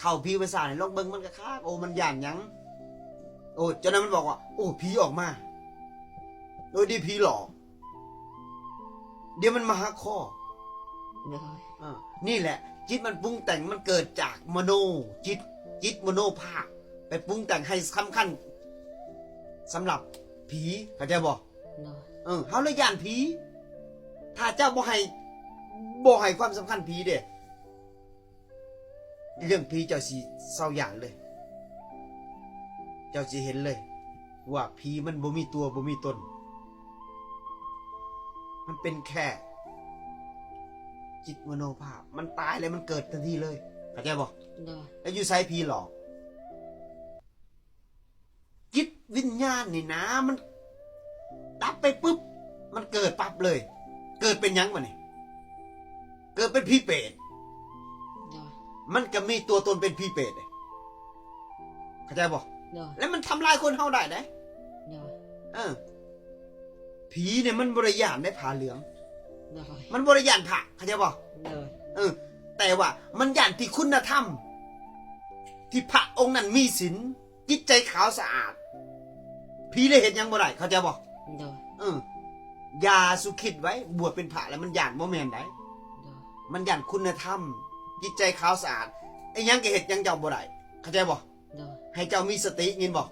เข้าผีภาษาในลองเบิ่งมันก็คักโอ้มันย่านหยังโอ้เจ้านั้นมันบอกว่าโอ้ผีออกมาโดยที่ผีหลอกเดี๋ยวมันมาหักคอ โดย นี่แหละ จิตมันปรุงแต่งมันเกิดจากมโนจิตมโนภาพไปปรุงแต่งให้สำคัญสำหรับผีเข้าใจบ่ โดย เฮาเลยย่านผีถ้าเจ้าบ่ให้ความสำคัญผีเด้เรื่องผีเจ้าสิเศร้าย่านเลย เจ้าสิเห็นเลย ว่าผีมันบ่มีตัวบ่มีตนมันเป็นแค่จิตมโนภาพมันตายแล้วมันเกิดทันทีเลยเข้าใจบ่ โดย แล้วอยู่ไซผีหลอกจิตวิญญาณนี่นะมันดับไปปุ๊บมันเกิดปั๊บเลย เกิดเป็นหยังวะนี่เกิดเป็นผีเปรต โดย มันก็มีตัวตนเป็นผีเปรตเลยเข้าใจบ่ โดย แล้วมันทำลายคนเฮาได้นะ โดย ผีเนี่ยมันบริยานได้ผ่าเหลือง โดย มันบริยานผ่าเข้าใจบ่ โดย แต่ว่ามันย่านที่คุณธรรม ที่พระองค์นั้นมีศีลจิตใจขาวสะอาดผีเลยเห็นยังบ่ได้เข้าใจบ่ โดย อย่าสุขิดไว้บวชเป็นพระแล้วมันย่านบ่แม่นได้ โดย มันย่านคุณธรรม จิตใจขาวสะอาดไอ้หยังก็เฮ็ดหยังเจ้าบ่ได้เข้าใจบ่ โดย ให้เจ้ามีสติยินบ่